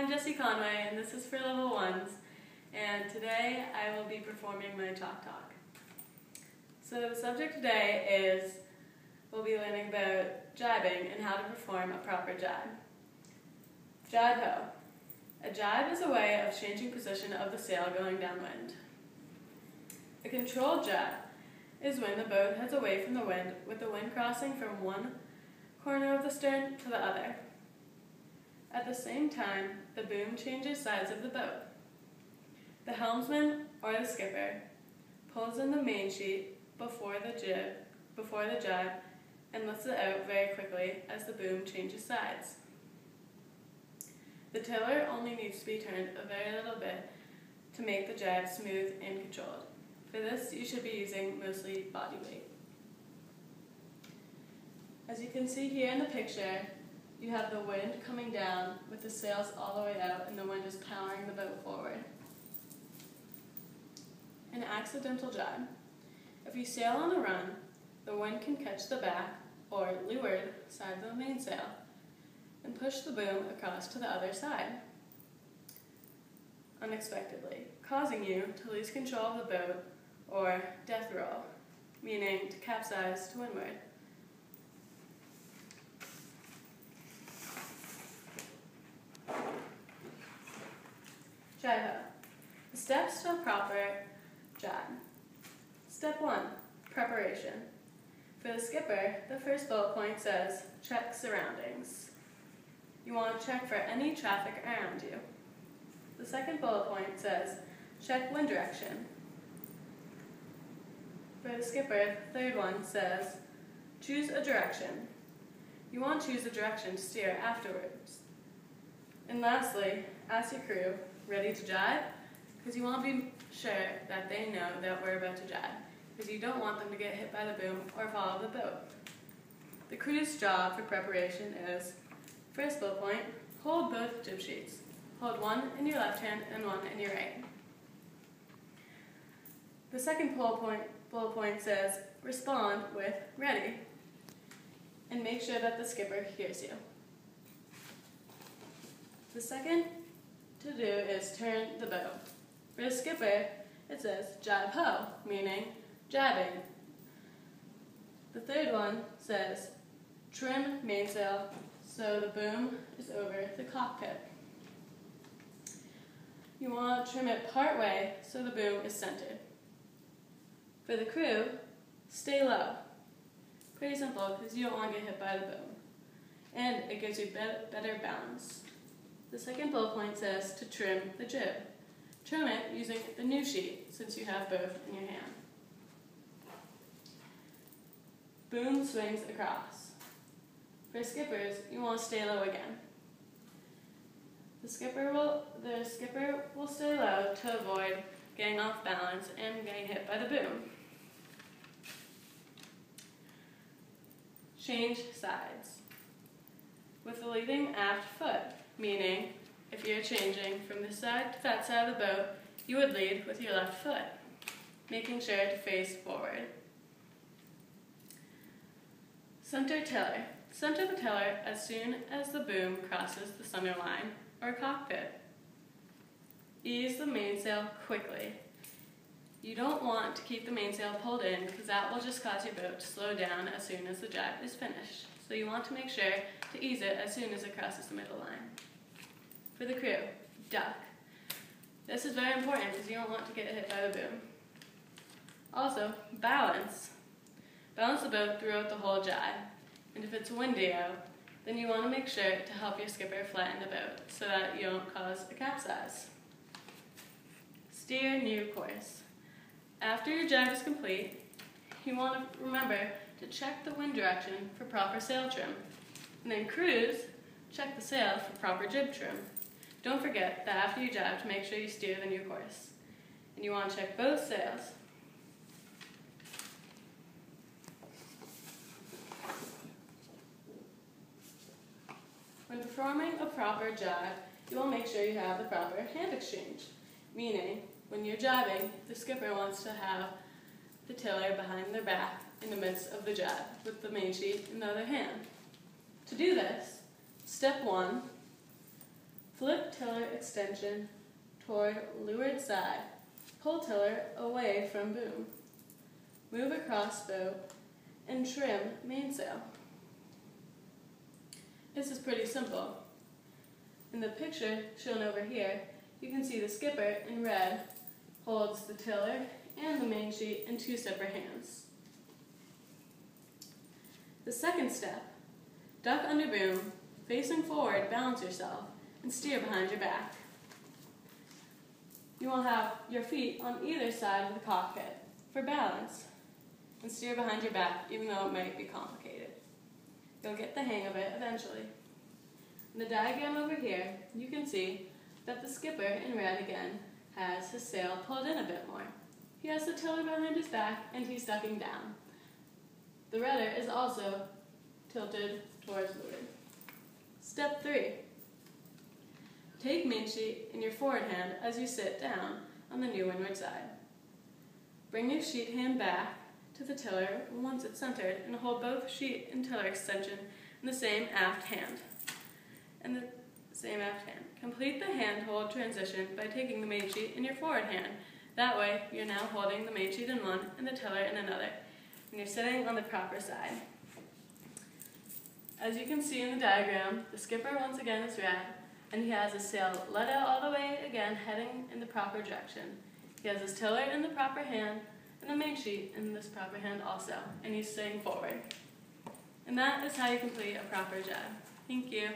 Jesse Conway, and this is for level 1's, and today I will be performing my talk. So the subject today is, we'll be learning about jibing and how to perform a proper jibe. Jibe ho. A jibe is a way of changing position of the sail going downwind. A controlled jibe is when the boat heads away from the wind, with the wind crossing from one corner of the stern to the other. At the same time, the boom changes sides of the boat. The helmsman or the skipper pulls in the main sheet before the jibe and lifts it out very quickly as the boom changes sides. The tiller only needs to be turned a very little bit to make the jibe smooth and controlled. For this, you should be using mostly body weight. As you can see here in the picture, you have the wind coming down with the sails all the way out and the wind is powering the boat forward. An accidental jibe. If you sail on a run, the wind can catch the back or leeward side of the mainsail and push the boom across to the other side unexpectedly, causing you to lose control of the boat or death roll, meaning to capsize to windward. Jibe ho. The steps to a proper jibe. Step 1, preparation. For the skipper, the first bullet point says, check surroundings. You want to check for any traffic around you. The second bullet point says, check wind direction. For the skipper, the third one says, choose a direction. You want to choose a direction to steer afterwards. And lastly, ask your crew, ready to jibe? Because you want to be sure that they know that we're about to jibe, because you don't want them to get hit by the boom or fall out of the boat. The crew's job for preparation is, first bullet point, hold both jib sheets. Hold one in your left hand and one in your right. The second bullet point says, respond with ready, and make sure that the skipper hears you. The second to do is turn the boat. For the skipper, it says jibe ho, meaning jibing. The third one says trim mainsail so the boom is over the cockpit. You want to trim it part way so the boom is centered. For the crew, stay low. Pretty simple because you don't want to get hit by the boom. And it gives you better balance. The second bullet point says to trim the jib. Trim it using the new sheet since you have both in your hand. Boom swings across. For skippers, you want to stay low again. The skipper will stay low to avoid getting off balance and getting hit by the boom. Change sides. With the leading aft foot, meaning if you're changing from this side to that side of the boat, you would lead with your left foot, making sure to face forward. Center tiller. Center the tiller as soon as the boom crosses the center line or cockpit. Ease the mainsail quickly. You don't want to keep the mainsail pulled in because that will just cause your boat to slow down as soon as the jibe is finished. So you want to make sure to ease it as soon as it crosses the middle line. For the crew, duck. This is very important because you don't want to get hit by the boom. Also, balance. Balance the boat throughout the whole jibe. And if it's windy out, then you want to make sure to help your skipper flatten the boat so that you don't cause a capsize. Steer new course. After your jibe is complete, you want to remember to check the wind direction for proper sail trim. And then crews, check the sail for proper jib trim. Don't forget that after you jibe to make sure you steer the new course. And you want to check both sails. When performing a proper jibe, you will make sure you have the proper hand exchange, meaning when you're jibing, the skipper wants to have the tiller behind their back in the midst of the jibe with the main sheet in the other hand. To do this, step 1, Flip tiller extension toward leeward side. Pull tiller away from boom. Move across bow and trim mainsail. This is pretty simple. In the picture shown over here, you can see the skipper in red holds the tiller and the main sheet in two separate hands. The second step, duck under boom, facing forward, balance yourself, and steer behind your back. You will have your feet on either side of the cockpit for balance, and steer behind your back even though it might be complicated. You'll get the hang of it eventually. In the diagram over here, you can see that the skipper in red again has his sail pulled in a bit more. He has the tiller behind his back and he's ducking down. The rudder is also tilted towards leeward. Step 3. Take main sheet in your forward hand as you sit down on the new windward side. Bring your sheet hand back to the tiller once it's centered and hold both sheet and tiller extension in the same aft hand. Complete the hand hold transition by taking the main sheet in your forward hand. That way, you're now holding the main sheet in one and the tiller in another, and you're sitting on the proper side. As you can see in the diagram, the skipper once again is red, and he has his sail let out all the way again, heading in the proper direction. He has his tiller in the proper hand, and the main sheet in this proper hand also, and he's sitting forward. And that is how you complete a proper jibe. Thank you.